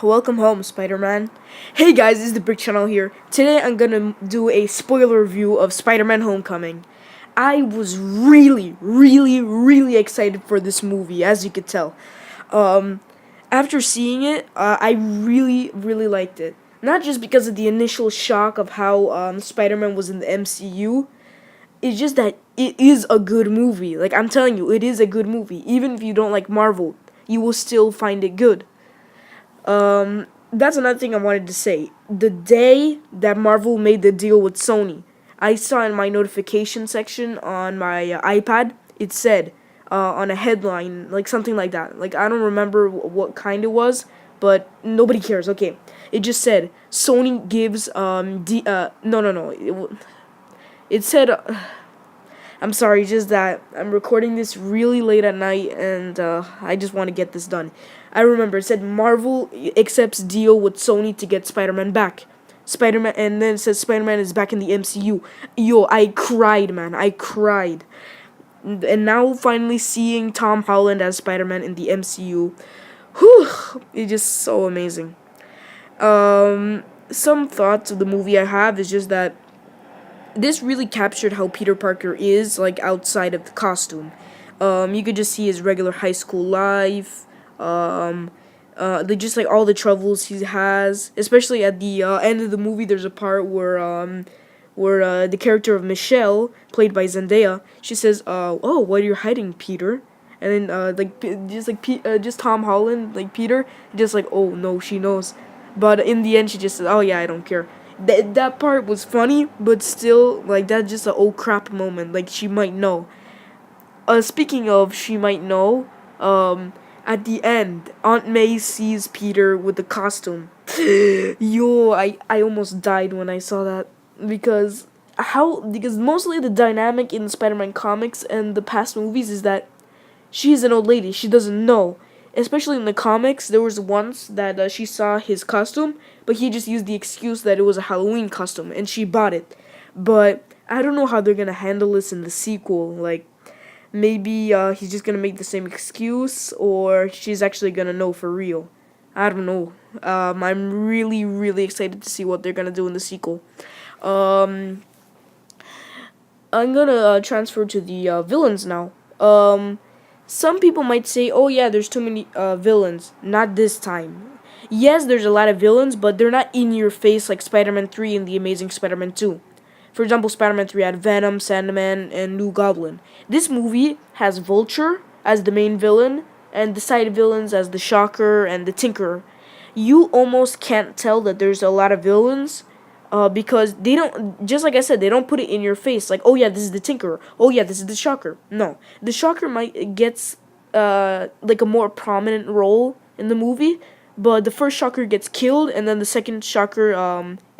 Welcome home, Spider-Man. Hey guys, this is the Brick Channel here. Today I'm gonna do a spoiler review of Spider-Man Homecoming. I was really excited for this movie, as you could tell. Um, After seeing it, I really liked it. Not just because of the initial shock of how Spider-Man was in the MCU. It's just that it is a good movie. Like, I'm telling you, it is a good movie. Even if you don't like Marvel, you will still find it good. That's another thing I wanted to say. The day that Marvel made the deal with Sony, I saw in my notification section on my iPad, it said on a headline, like something like that. Like, I don't remember what kind it was, but nobody cares. Okay, it just said Sony gives no. It said. I'm sorry, just that I'm recording this really late at night, and I just want to get this done. I remember it said Marvel accepts deal with Sony to get Spider-Man back. Spider-Man, and then it says Spider-Man is back in the MCU. Yo, I cried, man. I cried. And now finally seeing Tom Holland as Spider-Man in the MCU, whew, it's just so amazing. Some thoughts of the movie I have is just that this really captured how Peter Parker is, like, outside of the costume. You could just see his regular high school life, just like all the troubles he has. Especially at the end of the movie, there's a part where the character of Michelle, played by Zendaya, she says, "Oh, what are you hiding, Peter?" And then just Tom Holland, like Peter, just like, "Oh no, she knows," but in the end, she just says, "Oh yeah, I don't care." That part was funny, but still, like, that's just a oh crap moment. Like, she might know. Speaking of she might know, at the end, Aunt May sees Peter with the costume. Yo, I almost died when I saw that, because mostly the dynamic in the Spider-Man comics and the past movies is that she's an old lady. She doesn't know. Especially in the comics, there was once that she saw his costume, but he just used the excuse that it was a Halloween costume, and she bought it. But I don't know how they're gonna handle this in the sequel. Like, maybe he's just gonna make the same excuse, or she's actually gonna know for real. I don't know. I'm really excited to see what they're gonna do in the sequel. Um, I'm gonna transfer to the villains now. Some people might say, "Oh yeah, there's too many villains." Not this time. Yes, there's a lot of villains, but they're not in your face like Spider-Man 3 and The Amazing Spider-Man 2. For example, Spider-Man 3 had Venom, Sandman, and New Goblin. This movie has Vulture as the main villain, and the side villains as the Shocker and the Tinkerer. You almost can't tell that there's a lot of villains, because they don't, just like I said, they don't put it in your face like, "Oh yeah, this is the Tinkerer. Oh yeah, this is the Shocker." No, the Shocker might gets like a more prominent role in the movie, but the first Shocker gets killed, and then the second Shocker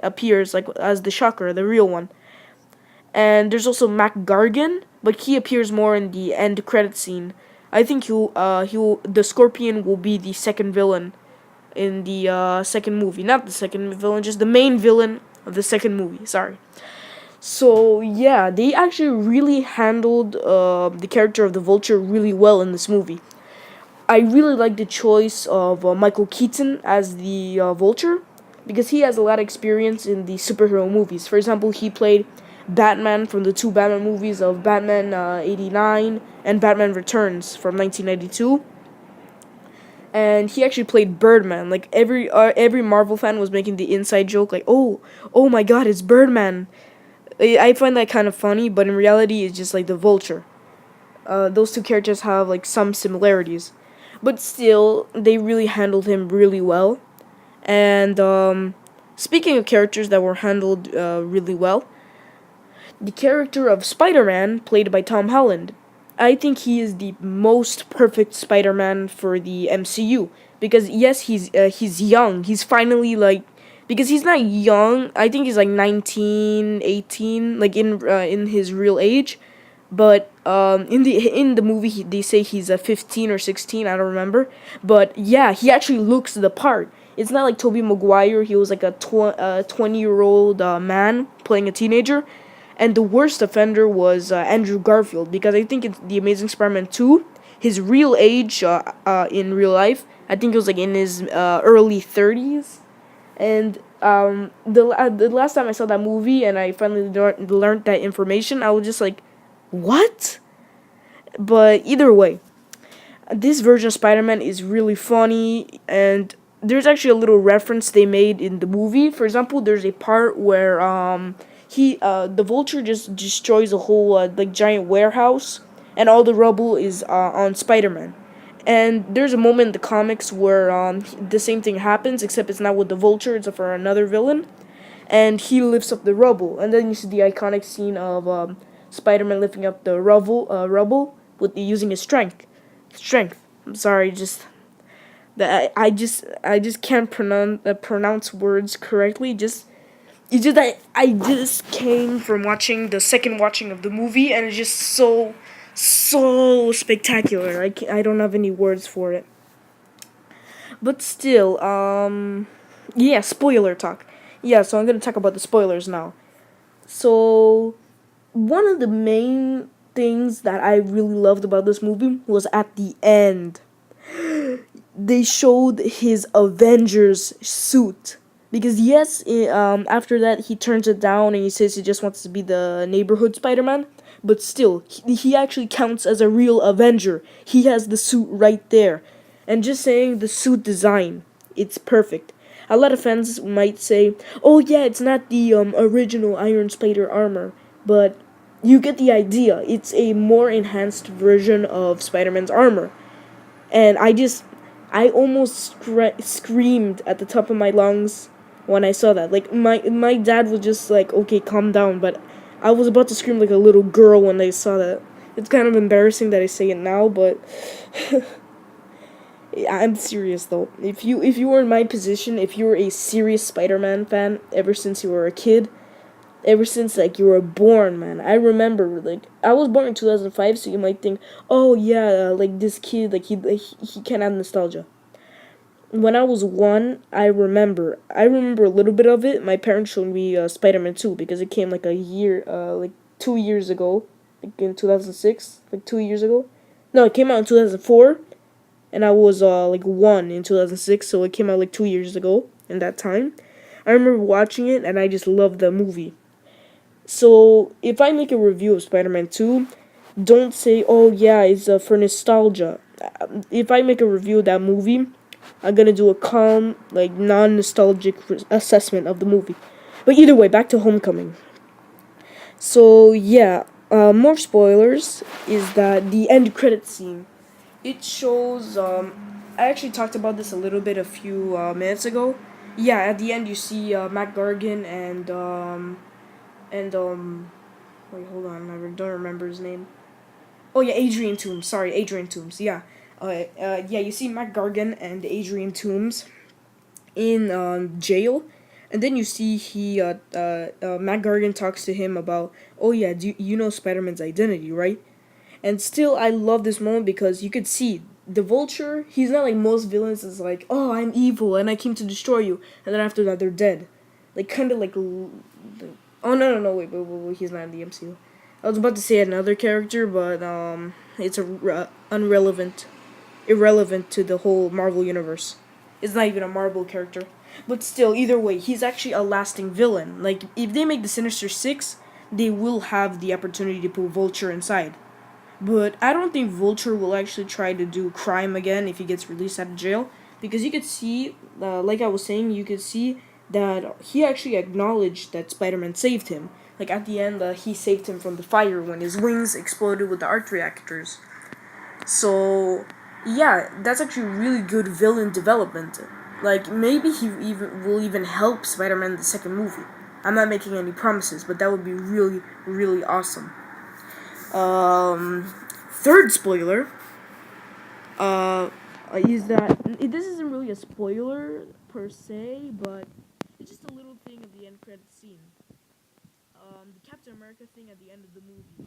appears like as the Shocker, the real one. And there's also Mac Gargan, but he appears more in the end credit scene. I think the Scorpion will be the second villain in the second movie. Not the second villain, just the main villain of the second movie. Sorry. So yeah, they actually really handled the character of the Vulture really well in this movie. I really like the choice of Michael Keaton as the Vulture, because he has a lot of experience in the superhero movies. For example, he played Batman from the two Batman movies of Batman '89 and Batman Returns from 1992. And he actually played Birdman. Like, every Marvel fan was making the inside joke, like, oh my God, it's Birdman. I find that kind of funny, but in reality, it's just like the Vulture. Those two characters have like some similarities, but still, they really handled him really well. And speaking of characters that were handled really well, the character of Spider-Man, played by Tom Holland, I think he is the most perfect Spider-Man for the MCU, because yes, he's young. He's finally, like, because he's not young. I think he's like 19, 18, like in his real age. But in the movie, they say he's a 15 or 16. I don't remember. But yeah, he actually looks the part. It's not like Tobey Maguire. He was like a 20-year-old man playing a teenager. And the worst offender was Andrew Garfield, because I think in The Amazing Spider-Man 2, his real age in real life, I think it was like in his early 30s. And the last time I saw that movie and I finally learned that information, I was just like, what? But either way, this version of Spider-Man is really funny, and there's actually a little reference they made in the movie. For example, there's a part where the Vulture just destroys a whole like giant warehouse, and all the rubble is on Spider-Man. And there's a moment in the comics where the same thing happens, except it's not with the Vulture; it's for another villain, and he lifts up the rubble, and then you see the iconic scene of Spider-Man lifting up the rubble with using his strength. I'm sorry, just that I just can't pronounce words correctly. It's just that I just came from watching the second watching of the movie, and it's just so spectacular. I don't have any words for it. But still, yeah, spoiler talk. Yeah, so I'm gonna talk about the spoilers now. So one of the main things that I really loved about this movie was at the end. They showed his Avengers suit. Because yes, after that he turns it down and he says he just wants to be the neighborhood Spider-Man. But still, he actually counts as a real Avenger. He has the suit right there. And just saying the suit design, it's perfect. A lot of fans might say, "Oh yeah, it's not the original Iron Spider armor," but you get the idea. It's a more enhanced version of Spider-Man's armor, and I almost screamed at the top of my lungs when I saw that. Like my dad was just like, "Okay, calm down," but I was about to scream like a little girl when I saw that. It's kind of embarrassing that I say it now, but I'm serious though. If you were in my position, if you were a serious Spider-Man fan ever since you were a kid, ever since like you were born, man. I remember like I was born in 2005, so you might think, "Oh yeah, like this kid he can't have nostalgia." When I was 1, I remember a little bit of it. My parents showed me Spider-Man 2 because it came like a year like 2 years ago, like in 2006, like 2 years ago. No, it came out in 2004 and I was like 1 in 2006, so it came out like 2 years ago in that time. I remember watching it and I just loved the movie. So if I make a review of Spider-Man 2, don't say, "Oh yeah, it's for nostalgia." If I make a review of that movie, I'm gonna do a calm, like non-nostalgic assessment of the movie. But either way, back to Homecoming. So yeah, more spoilers is that the end credit scene. It shows. I actually talked about this a little bit a few minutes ago. Yeah, at the end you see Matt Gargan and wait, hold on, I don't remember his name. Oh yeah, Adrian Toomes. Sorry, Adrian Toomes. Yeah. Yeah, you see Matt Gargan and Adrian Toomes in jail, and then you see Matt Gargan talks to him about, "Oh yeah, you know Spider-Man's identity, right?" And still, I love this moment because you could see the Vulture. He's not like most villains. Is like, "Oh, I'm evil and I came to destroy you," and then after that they're dead. Like kind of like, oh no, wait, he's not in the MCU. I was about to say another character, but it's irrelevant to the whole Marvel universe. It's not even a Marvel character. But still, either way, he's actually a lasting villain. Like, if they make the Sinister Six, they will have the opportunity to put Vulture inside. But I don't think Vulture will actually try to do crime again if he gets released out of jail. Because you could see, like I was saying, you could see that he actually acknowledged that Spider-Man saved him. Like, at the end, he saved him from the fire when his wings exploded with the arc reactors. So, yeah, that's actually really good villain development. Like, maybe he will even help Spider-Man in the second movie. I'm not making any promises, but that would be really, really awesome. Third spoiler, is that this isn't really a spoiler per se, but it's just a little thing of the end credit scene. The Captain America thing at the end of the movie.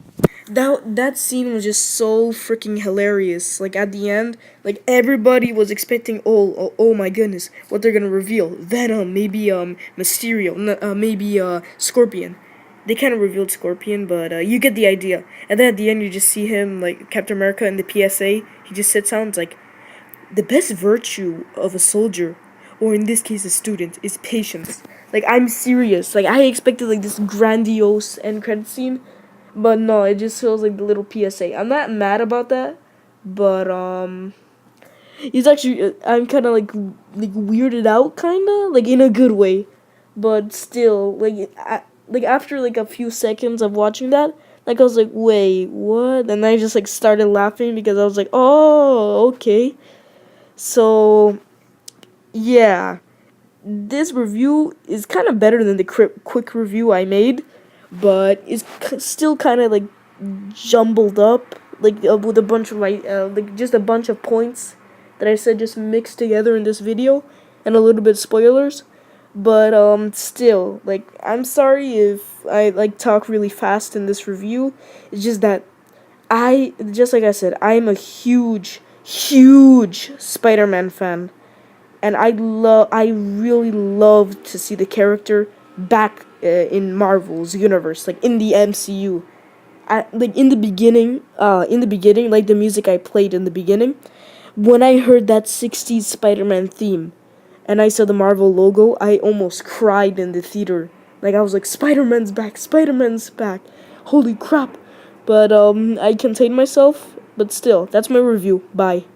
That scene was just so freaking hilarious. Like at the end, like everybody was expecting, oh my goodness, what they're gonna reveal. Venom, maybe Mysterio, maybe Scorpion. They kind of revealed Scorpion, but you get the idea. And then at the end, you just see him like Captain America in the PSA. He just sits down, and it's like, The best virtue of a soldier, or in this case a student, is patience. Like, I'm serious. Like, I expected like this grandiose end credit scene, but no, it just feels like the little PSA. I'm not mad about that, but it's actually I'm kind of like weirded out, kind of like in a good way, but still like after like a few seconds of watching that, like I was like, wait, what? And I just like started laughing because I was like, oh, okay. So yeah, this review is kind of better than the quick review I made, but it's still kind of like jumbled up, like with a bunch of like just a bunch of points that I said just mixed together in this video, and a little bit spoilers. But still, like, I'm sorry if I like talk really fast in this review. It's just that just like I said, I'm a huge Spider-Man fan, and I really love to see the character back in Marvel's universe, like in the MCU. Like in the beginning, like the music I played in the beginning, when I heard that '60s Spider-Man theme, and I saw the Marvel logo, I almost cried in the theater. Like I was like, Spider-Man's back, Spider-Man's back, holy crap! But I contained myself. But still, that's my review. Bye.